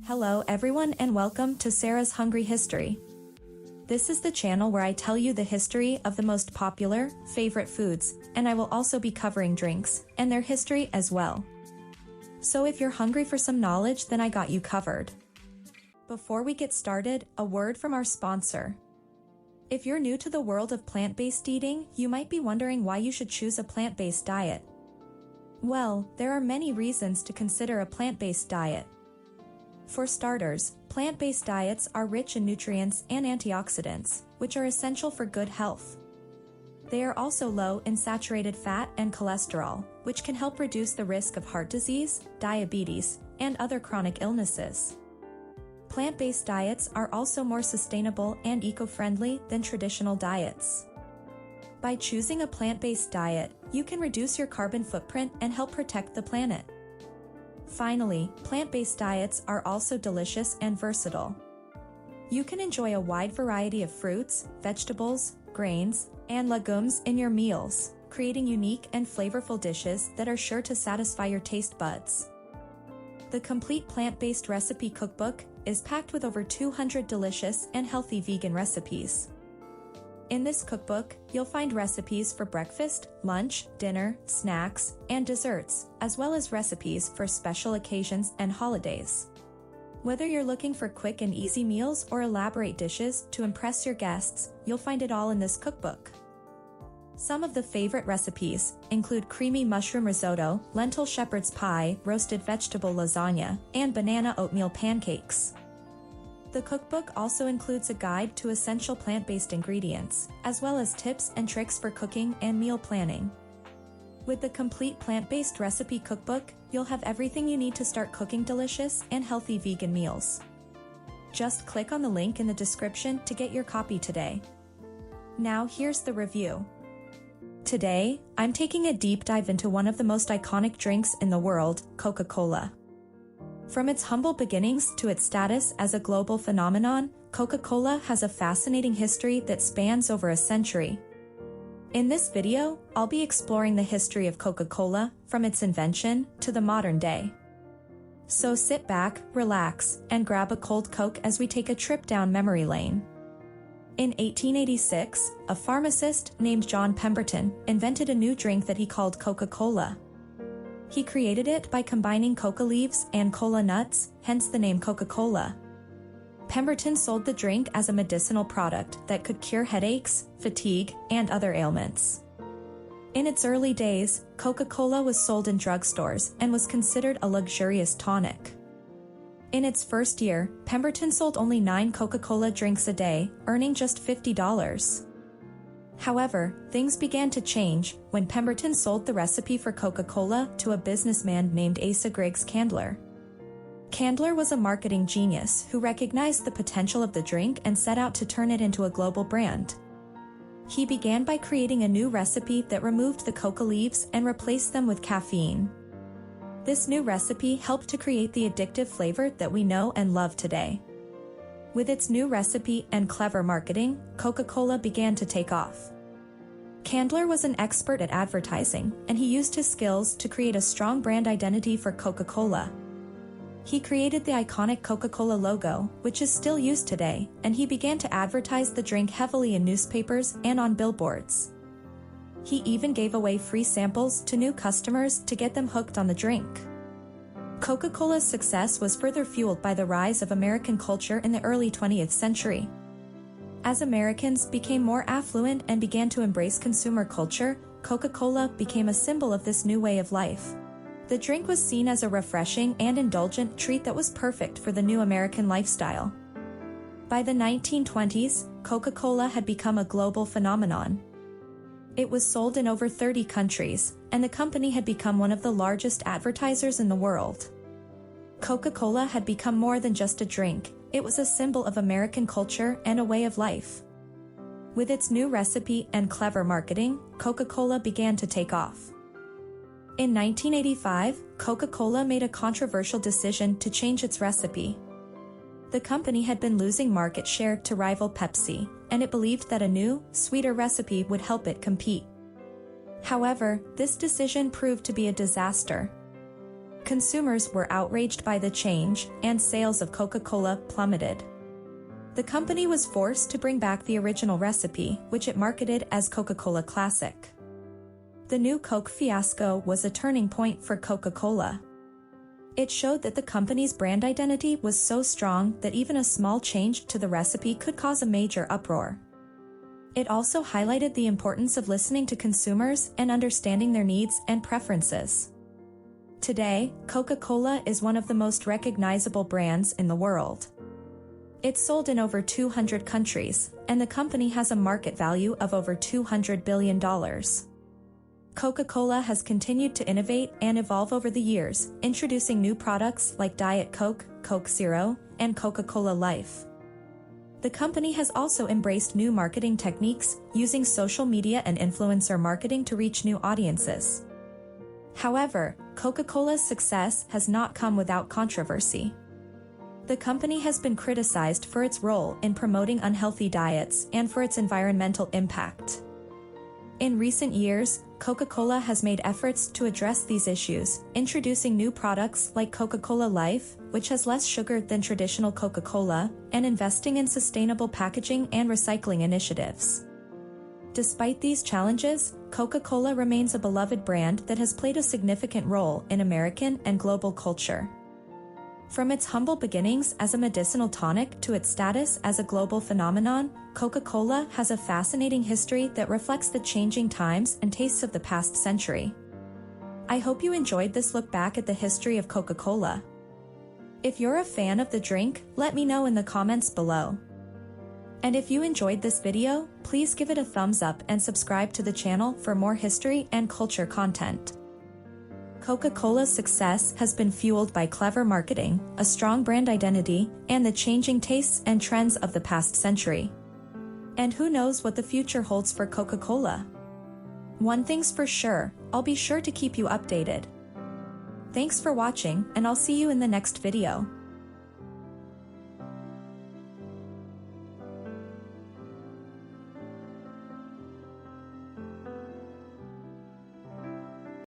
Hello everyone and welcome to Sara's Hungry History. This is the channel where I tell you the history of the most popular, favorite foods, and I will also be covering drinks and their history as well. So if you're hungry for some knowledge, then I got you covered. Before we get started, a word from our sponsor. If you're new to the world of plant-based eating, you might be wondering why you should choose a plant-based diet. Well, there are many reasons to consider a plant-based diet. For starters, plant-based diets are rich in nutrients and antioxidants, which are essential for good health. They are also low in saturated fat and cholesterol, which can help reduce the risk of heart disease, diabetes, and other chronic illnesses. Plant-based diets are also more sustainable and eco-friendly than traditional diets. By choosing a plant-based diet, you can reduce your carbon footprint and help protect the planet. Finally, plant-based diets are also delicious and versatile. You can enjoy a wide variety of fruits, vegetables, grains, and legumes in your meals, creating unique and flavorful dishes that are sure to satisfy your taste buds. The complete plant-based recipe cookbook is packed with over 200 delicious and healthy vegan recipes. In this cookbook, you'll find recipes for breakfast, lunch, dinner, snacks, and desserts, as well as recipes for special occasions and holidays. Whether you're looking for quick and easy meals or elaborate dishes to impress your guests, you'll find it all in this cookbook. Some of the favorite recipes include creamy mushroom risotto, lentil shepherd's pie, roasted vegetable lasagna, and banana oatmeal pancakes. The cookbook also includes a guide to essential plant-based ingredients, as well as tips and tricks for cooking and meal planning. With the complete plant-based recipe cookbook, you'll have everything you need to start cooking delicious and healthy vegan meals. Just click on the link in the description to get your copy today. Now here's the review. Today, I'm taking a deep dive into one of the most iconic drinks in the world, Coca Cola. From its humble beginnings to its status as a global phenomenon, Coca Cola has a fascinating history that spans over a century. In this video, I'll be exploring the history of Coca Cola, from its invention to the modern day. So sit back, relax, and grab a cold Coke as we take a trip down memory lane. In 1886, a pharmacist named John Pemberton invented a new drink that he called Coca Cola. He created it by combining coca leaves and cola nuts, hence the name Coca-Cola. Pemberton sold the drink as a medicinal product that could cure headaches, fatigue, and other ailments. In its early days, Coca-Cola was sold in drugstores and was considered a luxurious tonic. In its first year, Pemberton sold only 9 Coca-Cola drinks a day, earning just $50. However, things began to change when Pemberton sold the recipe for Coca-Cola to a businessman named Asa Griggs Candler. Candler was a marketing genius who recognized the potential of the drink and set out to turn it into a global brand. He began by creating a new recipe that removed the coca leaves and replaced them with caffeine. This new recipe helped to create the addictive flavor that we know and love today. With its new recipe and clever marketing, Coca-Cola began to take off. Candler was an expert at advertising, and he used his skills to create a strong brand identity for Coca-Cola. He created the iconic Coca-Cola logo, which is still used today, and he began to advertise the drink heavily in newspapers and on billboards. He even gave away free samples to new customers to get them hooked on the drink. Coca-Cola's success was further fueled by the rise of American culture in the early 20th century. As Americans became more affluent and began to embrace consumer culture, Coca-Cola became a symbol of this new way of life. The drink was seen as a refreshing and indulgent treat that was perfect for the new American lifestyle. By the 1920s, Coca-Cola had become a global phenomenon. It was sold in over 30 countries, and the company had become one of the largest advertisers in the world. Coca-Cola had become more than just a drink, it was a symbol of American culture and a way of life. With its new recipe and clever marketing, Coca-Cola began to take off. In 1985, Coca-Cola made a controversial decision to change its recipe. The company had been losing market share to rival Pepsi, and it believed that a new, sweeter recipe would help it compete. However, this decision proved to be a disaster. Consumers were outraged by the change, and sales of Coca Cola plummeted. The company was forced to bring back the original recipe, which it marketed as Coca Cola Classic. The new Coke fiasco was a turning point for Coca Cola. It showed that the company's brand identity was so strong that even a small change to the recipe could cause a major uproar. It also highlighted the importance of listening to consumers and understanding their needs and preferences. Today, Coca-Cola is one of the most recognizable brands in the world. It's sold in over 200 countries, and the company has a market value of over $200 billion. Coca-Cola has continued to innovate and evolve over the years, introducing new products like Diet Coke, Coke Zero, and Coca-Cola Life. The company has also embraced new marketing techniques, using social media and influencer marketing to reach new audiences. However, Coca-Cola's success has not come without controversy. The company has been criticized for its role in promoting unhealthy diets and for its environmental impact. In recent years, Coca-Cola has made efforts to address these issues, introducing new products like Coca-Cola Life, which has less sugar than traditional Coca-Cola, and investing in sustainable packaging and recycling initiatives. Despite these challenges, Coca-Cola remains a beloved brand that has played a significant role in American and global culture. From its humble beginnings as a medicinal tonic to its status as a global phenomenon, Coca-Cola has a fascinating history that reflects the changing times and tastes of the past century. I hope you enjoyed this look back at the history of Coca-Cola. If you're a fan of the drink, let me know in the comments below. And if you enjoyed this video, please give it a thumbs up and subscribe to the channel for more history and culture content. Coca-Cola's success has been fueled by clever marketing, a strong brand identity, and the changing tastes and trends of the past century. And who knows what the future holds for Coca-Cola? One thing's for sure, I'll be sure to keep you updated. Thanks for watching, and I'll see you in the next video.